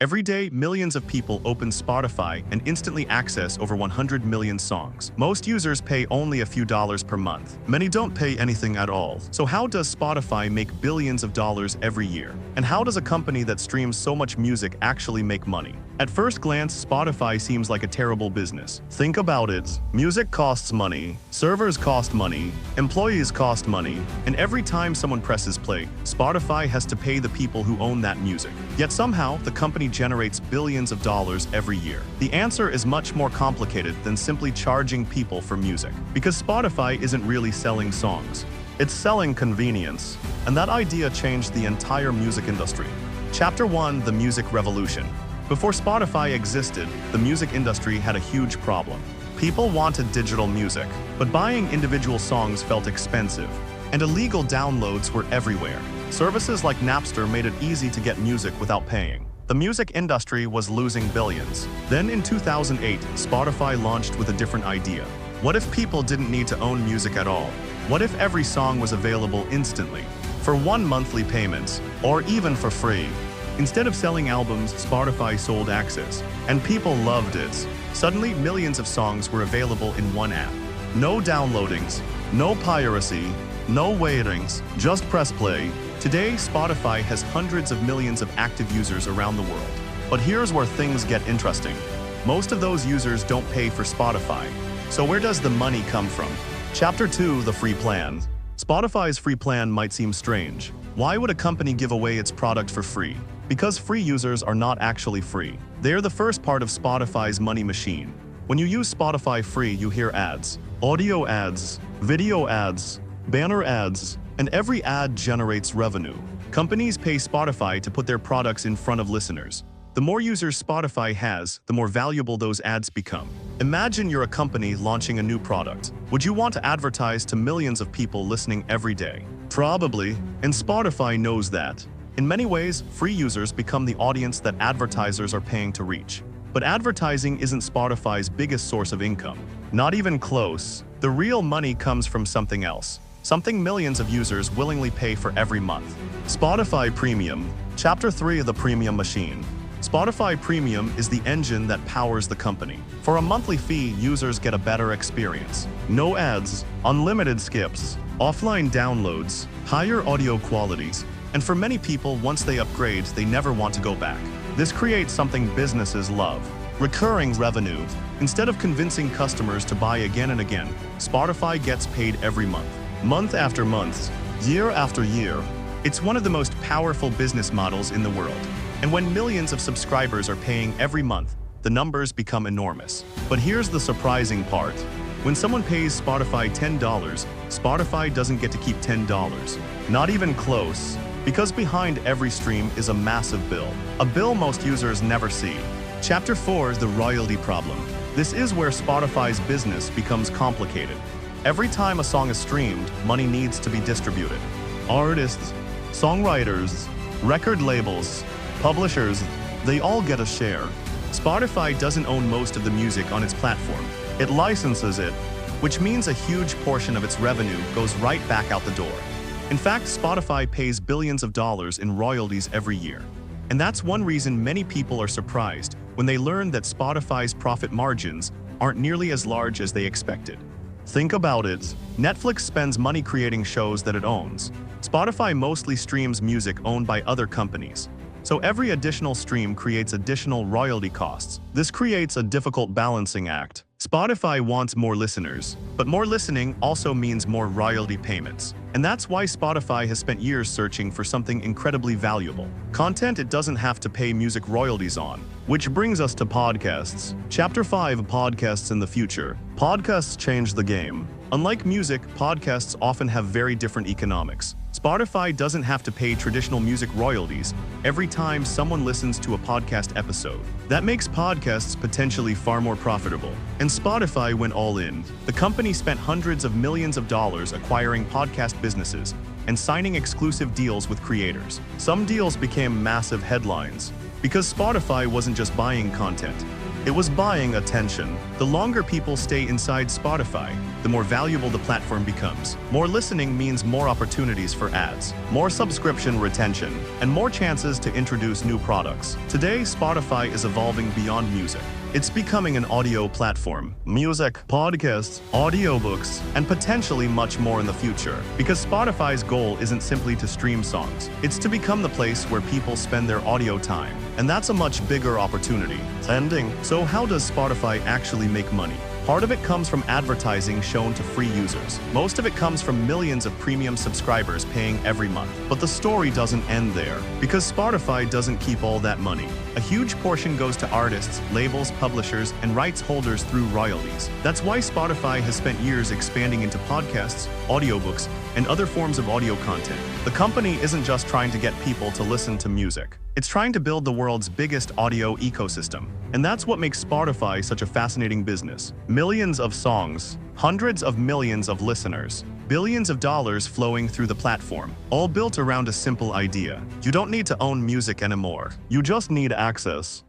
Every day, millions of people open Spotify and instantly access over 100 million songs. Most users pay only a few dollars per month. Many don't pay anything at all. So how does Spotify make billions of dollars every year? And how does a company that streams so much music actually make money? At first glance, Spotify seems like a terrible business. Think about it. Music costs money, servers cost money, employees cost money, and every time someone presses play, Spotify has to pay the people who own that music. Yet somehow, the company generates billions of dollars every year. The answer is much more complicated than simply charging people for music. Because Spotify isn't really selling songs. It's selling convenience. And that idea changed the entire music industry. Chapter 1: The Music Revolution. Before Spotify existed, the music industry had a huge problem. People wanted digital music, but buying individual songs felt expensive, and illegal downloads were everywhere. Services like Napster made it easy to get music without paying. The music industry was losing billions. Then in 2008, Spotify launched with a different idea. What if people didn't need to own music at all? What if every song was available instantly, for one monthly payment, or even for free? Instead of selling albums, Spotify sold access, and people loved it. Suddenly, millions of songs were available in one app. No downloadings, no piracy, no waitings, just press play. Today, Spotify has hundreds of millions of active users around the world. But here's where things get interesting. Most of those users don't pay for Spotify. So where does the money come from? Chapter 2: The Free Plan. Spotify's free plan might seem strange. Why would a company give away its product for free? Because free users are not actually free. They're the first part of Spotify's money machine. When you use Spotify free, you hear ads, audio ads, video ads, banner ads, and every ad generates revenue. Companies pay Spotify to put their products in front of listeners. The more users Spotify has, the more valuable those ads become. Imagine you're a company launching a new product. Would you want to advertise to millions of people listening every day? Probably, and Spotify knows that. In many ways, free users become the audience that advertisers are paying to reach. But advertising isn't Spotify's biggest source of income. Not even close. The real money comes from something else. Something millions of users willingly pay for every month. Spotify Premium. Chapter 3: The Premium Machine. Spotify Premium is the engine that powers the company. For a monthly fee, users get a better experience. No ads, unlimited skips, offline downloads, higher audio qualities, and for many people, once they upgrade, they never want to go back. This creates something businesses love: recurring revenue. Instead of convincing customers to buy again and again, Spotify gets paid every month after month, year after year. It's one of the most powerful business models in the world. And when millions of subscribers are paying every month, the numbers become enormous. But here's the surprising part. When someone pays Spotify $10, Spotify doesn't get to keep $10. Not even close. Because behind every stream is a massive bill. A bill most users never see. Chapter 4: The Royalty Problem. This is where Spotify's business becomes complicated. Every time a song is streamed, money needs to be distributed. Artists, songwriters, record labels, publishers, they all get a share. Spotify doesn't own most of the music on its platform. It licenses it, which means a huge portion of its revenue goes right back out the door. In fact, Spotify pays billions of dollars in royalties every year. And that's one reason many people are surprised when they learn that Spotify's profit margins aren't nearly as large as they expected. Think about it. Netflix spends money creating shows that it owns. Spotify mostly streams music owned by other companies. So every additional stream creates additional royalty costs. This creates a difficult balancing act. Spotify wants more listeners, but more listening also means more royalty payments. And that's why Spotify has spent years searching for something incredibly valuable. Content it doesn't have to pay music royalties on. Which brings us to podcasts. Chapter 5: Podcasts in the Future. Podcasts change the game. Unlike music, podcasts often have very different economics. Spotify doesn't have to pay traditional music royalties every time someone listens to a podcast episode. That makes podcasts potentially far more profitable. And Spotify went all in. The company spent hundreds of millions of dollars acquiring podcast businesses and signing exclusive deals with creators. Some deals became massive headlines because Spotify wasn't just buying content. It was buying attention. The longer people stay inside Spotify, the more valuable the platform becomes. More listening means more opportunities for ads, more subscription retention, and more chances to introduce new products. Today, Spotify is evolving beyond music. It's becoming an audio platform. Music, podcasts, audiobooks, and potentially much more in the future. Because Spotify's goal isn't simply to stream songs. It's to become the place where people spend their audio time. And that's a much bigger opportunity. Ending. So how does Spotify actually make money? Part of it comes from advertising shown to free users. Most of it comes from millions of premium subscribers paying every month. But the story doesn't end there, because Spotify doesn't keep all that money. A huge portion goes to artists, labels, publishers, and rights holders through royalties. That's why Spotify has spent years expanding into podcasts, audiobooks, and other forms of audio content. The company isn't just trying to get people to listen to music. It's trying to build the world's biggest audio ecosystem. And that's what makes Spotify such a fascinating business. Millions of songs, hundreds of millions of listeners, billions of dollars flowing through the platform, all built around a simple idea. You don't need to own music anymore. You just need access.